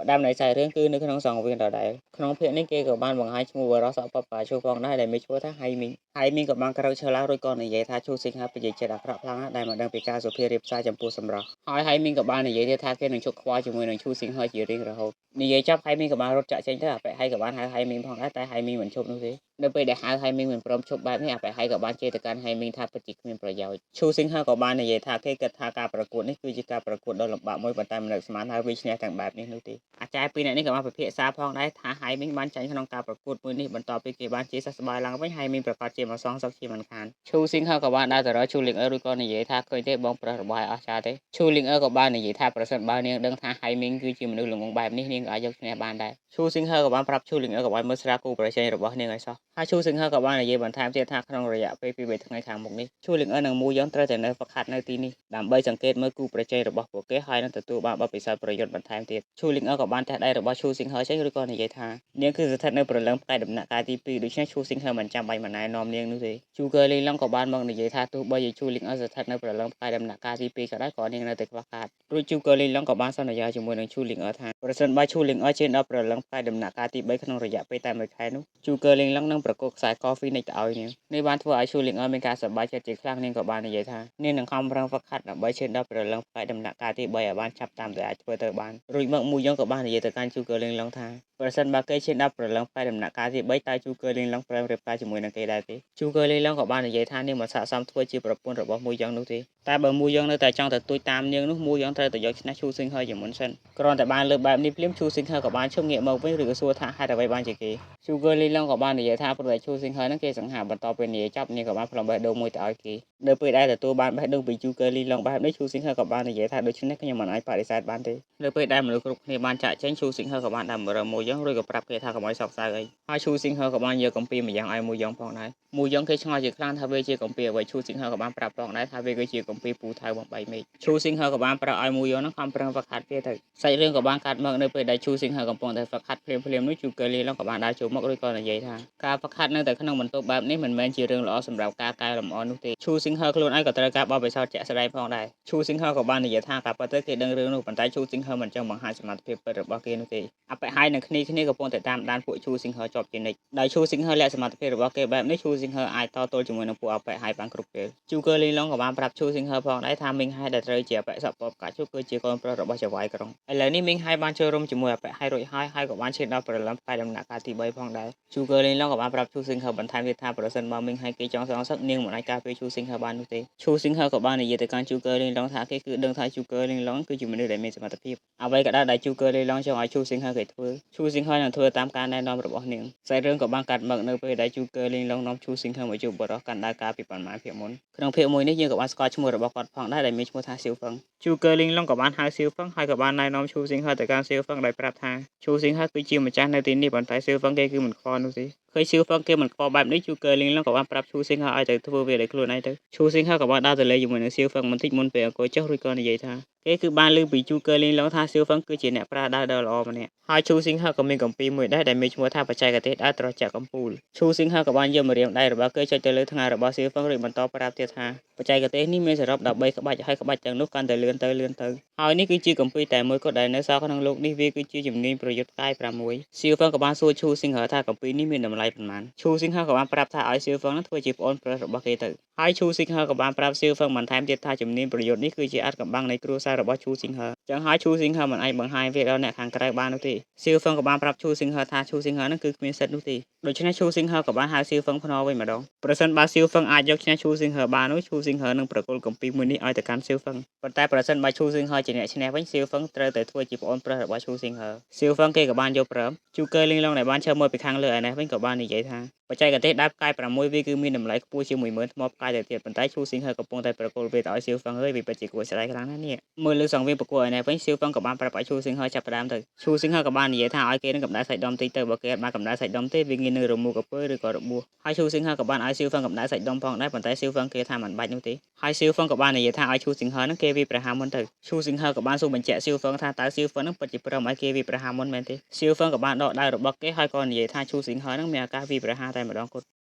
ដើមនៃខ្សែរឿងគឺនៅក្នុងសង្វៀនដដែលក្នុងភាគនេះគេក៏បានបង្ហាញឈ្មោះបរិសុទ្ធបបាឈូផងដែរដែលមានឈ្មោះថាហៃមីងហៃមីងក៏បានក្រោកឈរឡើងរួចក៏និយាយថាឈូសិង្ហពិតជាចិត្តអាក្រក់ខ្លាំងណាស់ដែលមិនដឹងពីការសុភារៀបសារចំពោះសម្រស់ហើយហៃមីងក៏បាននិយាយទៀតថាគេនឹងជប់ខ្វល់ជាមួយនឹងឈូសិង្ហជារៀងរហូតនិយាយចប់ហៃមីងក៏បានរត់ចាក់ចេញទៅអាប៉ែហៃក៏បានហៅហៃមីងផងដែរតែហៃមីងមិនជប់នោះទេនៅពេលដែលហៅហៃមីងមិនព្រមជប់បែបនេះអាប៉ែហៃក៏បានជេរទៅកាន់ហៃមីងថាពិតជាគ្មានប្រយោជន៍ឈូសិង្ហក៏បាននិយាយថាគេគិតថាការប្រកួតនេះគឺជាការប្រកួតដ៏លំបាកមួយប៉ុន្តែមិននឹកស្មានថាវាឈ្នះទាំងបែបនេះនោះទេអាចារ្យពីរនាក់នេះក៏បានពិភាក្សាផងដែរថាហៃមីងបានចាញ់ក្នុងការប្រកួតមួយនេះបន្ទាប់ពីគេបានជាសះស្បើយឡើងវិញហៃមីងប្រកាសជាមកសងសឹកជាមិនខានឈូសិង្ហក៏បានដើរទៅរកឈូលីងអឺរួចក៏និយាយថាឃើញទេបងប្រុសរបស់អស្ចារ្យទេឈូលីងអឺក៏បាននិយាយថាប្រសិនបើនាងដឹងថាហៃមីងគឺជាមនុស្សល្ងងបែបនេះនាងក៏អាចយកឈ្នះបានដែរឈូសិង្ហក៏បានប្រាប់ឈូលីងអឺក៏បានមើលស្រាវគូប្រជែងរបស់នាងឲ្យសោះហើយឈូសិង្ហក៏បាននិយាយបន្ថែមទៀតថាក្នុងរយៈពេល2-3ថ្ងៃខាងមុខនេះឈូលីងអឺនិងមូយ៉ងត្រូវតែនៅហ្វឹកហាត់នៅទីនេះដើម្បីសង្កេតមើលគូប្រជែងរបស់ពួកគេហើយនឹងទទួលបានបទពិសោធន៍ប្រយុទ្ធបន្ថែមទៀតឈូលីងអឺក៏បានទះដៃរបស់ឈូសិង្ហចេញឬក៏និយាយថានាងគឺស្ថិតនៅព្រលឹងផ្កាយដំណាក់កាលទី2ដូច្នេះឈូសិង្ហមិនចាំបាច់មកណែនាំនាងនោះទេជូកើលីឡុងក៏បានមកនិយាយថាទោះបីជាឈូលីងអឺស្ថិតនៅព្រលឹងផ្កាយដំណាក់កាលទី2ក៏ដោយក៏នាងនៅតែខ្វះខាតរួចជូកើលីឡុងក៏បានសន្យាជាមួយនឹងឈូលីងអឺថាប្រសិនបើឈូលីងអឺឈានដល់ព្រលឹងផ្កាយដំណាក់កាលទី3ក្នុងរយៈពេលតែ1ខែនោះជូកើលីឡុងនឹងប្រកួតខ្សែកហ្វ៊ីនិចទៅឲ្យនាងនេះបានធ្វើឲ្យឈូលីងអឺមានការសប្បាយចិត្តជាខ្លាំងនាងក៏បាននិយាយថានាងនឹងខំប្រឹងហ្វឹកហាត់ដើម្បីឈានដល់ព្រលឹងផ្កាយដំណាក់កាលទី3ឲ្យបានចាប់តាមដែលអាចធ្វើទៅបានរួចមកមូយ៉ងក៏បាននិយាយទៅកាន់ជូកើលីឡុងថាប្រសិនបើគេឈានដល់ព្រលឹងផ្កាយដំណាក់កាលទី3តើជូកើលីឡុងព្រមរៀបការជាមួយនឹងគេដែរទេជូកើលីឡុងក៏បាននិយាយថានាងមិនស័ក្តិសមធ្វើជាប្រពន្ធរបស់មូយ៉ងនោះទេតែបើមូយ៉ងនៅតែចង់ទៅទួចតាមនាងនោះមូយ៉ងត្រូវតែយកឈ្នះឈូសិង្ហជាមុនសិនគ្រាន់តែបានលើកបែបនេះភ្លាមឈូសិង្ហក៏បានឈប់ងាកមកវិញឬក៏សួរថាហេតុអ្វីបានជាគេជូកើលីឡុងក៏បាននិយាយថាព្រោះតែឈូសិង្ហនឹងគេសង្ហាបន្ទាប់ពីនិយាយចប់នាងក៏បានផ្លុំបេះដូងមួយទៅឲ្យគេនៅពេលដែលទទួលបានបេះដូងពីជូកើលីឡុងបែបនេះឈូសិង្ហក៏បាននិយាយថាដូច្នេះខ្ញុំមិនអាចបដិសេធបានទេនៅពេលដែលមនុស្សគ្រប់គ្នាបានចាក់ចេញឈូសិង្ហក៏បានដើរមករកមូយ៉ងឬក៏ប្រាប់គេថាកុំឲ្យសោកសៅអីហើយឈូសិង្ហក៏បានយកកំពីម្យ៉ាងឲ្យមូយ៉ងផងដែរមូយ៉ងគេឆ្ងល់ជាខ្លាំងថាវាជាកំពីអ្វីឈូសិង្ហក៏បានប្រាប់ផងដែរថាវាគឺជាកំពីពូថៅបំបីមេឃឈូសិង្ហក៏បានប្រាប់ឲ្យមូយ៉ងនឹងខំប្រឹងហ្វឹកហាត់វាទៅសាច់រឿងក៏បានកាត់មកនៅពេលដែលឈូសិង្ហកំពុងតែហ្វឹកហាត់ភ្លាមនោះជូកើលីឡុងក៏បានដើរចូលមកឬក៏និយាយថាការហ្វឹកហាត់នៅតែក្នុងបន្ទប់បែបនេះមិនមែនជារឿងល្អសម្រាប់ការកែលម្អនោះទេឈូសិង្ហខ្លួនឯងក៏ត្រូវការបបិសោតជាក់ស្ដែងផងដែរឈូសិង្ហក៏បាននិយាយថាការពិតទៅគេដឹងរឿងនោះប៉ុន្តែឈូសិង្ហមិនចង់បង្ហាញសមត្ថភាពពិតរបស់គេនោះទេអបិហើយនឹងគ្នាកំពុងតែតាមដានពួកឈូសិង្ហជាប់ជានិច្ចដោយឈូសិង្ហលាក់សមត្ថភាពរបស់គេបែបនេះឈូសិង្ហអាចតទល់ជាមួយនឹងពួកអបិហើយបានគ្រប់ពេលជូកើលីឡុងក៏បានប្រាប់ឈូសិង្ហផងដែរថាមីងហៃដែលត្រូវជាអបិសពបកាជូគឺជាកូនប្រុសរបស់ចៅហ្វាយក្រុងឥឡូវនេះមីងហៃបានចូលរួមជាមួយអបិហើយរួចហើយក៏បានឈានដល់ព្រលឹងផ្កាយដំណាក់កាលទី3ផងដែរជូកើលីឡុងក៏បានប្រាប់ឈូសិង្ហបន្ថែមទៀតថាប្រសិនបើមីងហៃគេចង់សងសឹកនាងមិនអាចការពារឈូសិង្ហបាននោះទេឈូសិង្ហក៏បាននិយាយទៅកាន់ជូកើលីឡុងថាគេគឺដឹងថាជូកើលីឡុងគឺជាមនុស្សដែលមានសមត្ថភាពអ្វីក៏ដោយដែលជូកើលីឡុងចង់ឲ្យឈូសិង្ហគេធ្វើឈូសិង្ហនឹងធ្វើតាមការណែនាំរបស់នាងខ្សែរឿងក៏បានកាត់មកនៅពេលដែលជូកើលីឡុងនាំឈូសិង្ហមកជួបបរិសកាន់ដើរការពីប៉ុន្មានភាគមុនក្នុងភាគមួយនេះយើងក៏បានស្គាល់ឈ្មោះរបស់គាត់ផងដែរដែលមានឈ្មោះថាសៀវហ្វឹងជូកើលីឡុងក៏បានហៅសៀវហ្វឹងហើយក៏បានណែនាំឈូសិង្ហទៅកាន់សៀវហ្វឹងដោយប្រាប់ថាឈូសិង្ហគឺជាម្ចាស់នៅទីនេះប៉ុន្តែសៀវហ្វឹងគេគឺមិនខ្វល់នោះទេឃើញសៀវហ្វឹងគេមិនខ្វល់បែបនេះជូកើលីឡុងក៏បានប្រាប់ឈូសិង្ហឲ្យទៅធ្វើវាដោយខ្លួនឯងទៅឈូសិង្ហក៏បានដើរទៅលេងជាមួយនឹងសៀវហ្វឹងបន្តិចមុនពេលអង្គុយចុះរួចក៏និយាយថាគេគឺបានលើពីជូកើលីឡុងថាសៀវហ្វឹងគឺជាអ្នកប្រាដើរដ៏ល្អម្នាក់ហើយឈូសិង្ហក៏មានកំពីមួយដែរដែលមានឈ្មោះថាបច្ចេកទេសដើរត្រជាក់កំពូលឈូសិង្ហក៏បានយកម្រាមដៃរបស់គេចុចទៅលើថ្ងាសរបស់សៀវហ្វឹងរួចបន្តប្រាប់ទៀតថាបច្ចេកទេសនេះមានសរុប13ក្បាច់ហើយក្បាច់ទាំងនោះកាន់តែលឿនទៅហើយនេះគឺជាកំពីតែមួយគត់ដែលនៅសល់ក្នុងលោកនេះវាគឺជាជំនាញប្រយុទ្ធកាយ6សៀវហ្វឹងក៏បានសួរឈូសិង្ហថាកំពីនេះមានតម្លៃប៉ុន្មានឈូសិង្ហក៏បានប្រាប់ថាឲ្យសៀវហ្វឹងនឹងធ្វើជាប្អូនប្រុសរបស់គេទៅហើយឈូសិង្ហក៏បានប្រាប់សៀវហ្វឹងបន្ថែមទៀតថាជំនាញប្រយុទ្ធនេះគឺជាអាថ៌កំបាំងនៃគ្រួសាររបស់ឈូសិង្ហចឹងហើយឈូសិង្ហមិនអាចបង្ហាញវាដល់អ្នកខាងក្រៅបាននោះទេសៀវហ្វឹងក៏បានប្រាប់ឈូសិង្ហថាឈូសិង្ហនឹងគឺគ្មានសិទ្ធិនោះទេដូច្នេះឈូសិង្ហក៏បានហៅសៀវហ្វឹងភ្នាល់វិញម្ដងប្រសិនបើសៀវហ្វឹងអាចយកឈ្នះឈូសិង្ហបាននោះឈូសិង្ហនឹងប្រគល់កំពីមួយនេះឲ្យទៅកាន់សៀវហ្វឹងប៉ុន្តែប្រសិនបើឈូសិង្ហជាអ្នកឈ្នះវិញសៀវហ្វឹងត្រូវតែធ្វើជាប្អូនប្រុសរបស់ឈូសិង្ហសៀវហ្វឹងគេក៏បានយកព្រមជូកើលីឡុងដែលបានឈរមើលពីខាងលើឯនេះវិញក៏បាននិយាយថាបច្ចេកទេសដើរផ្កាយ6វាគឺមានតម្លៃខ្ពស់ជាង10000ថ្មផ្កាយទៅទៀតប៉ុន្តែឈូសិង្ហកំពុងតែប្រគល់វាទៅឲ្យសៀវហ្វឹងហើយវាពិតជាគួរស្ដាយខ្លាំងណាស់នេះមើលលើសង្វៀនប្រគល់ឯនេះវិញសៀវហ្វឹងក៏បានប្រាប់ឲ្យឈូសិង្ហចាប់ផ្ដើមទៅឈូសិង្ហក៏បាននិយាយថាឲ្យគេនឹងកម្ដៅសាច់ដុំតិចទៅបើគេអត់បានកម្ដៅសាច់ដុំទេវាងាយនឹងរមូរក្រពើឬក៏របួសហើយឈូសិង្ហក៏បានឲ្យសៀវហ្វឹងកម្ដៅសាច់ដុំផងដែរប៉ុន្តែសៀវហ្វឹងគេថាមិនបាច់នោះទេហើយសៀវហ្វឹងក៏បាននិយាយថាឲ្យឈូសិង្ហនឹងគេវាប្រហារមុនទៅឈូសិង្ហក៏បានសួរបញ្ជាក់សៀវហ្វឹងថាតើសៀវហ្វឹងនឹងពិតជាព្រមឲ្យគេវាប្រហារមុនមែនទេសៀវហ្វឹងក៏បានដកដៃរបស់គេហើយក៏និយាយថាឈូសិង្ហនឹងមានឱកាសវាប្រហារតែម្ដងគត់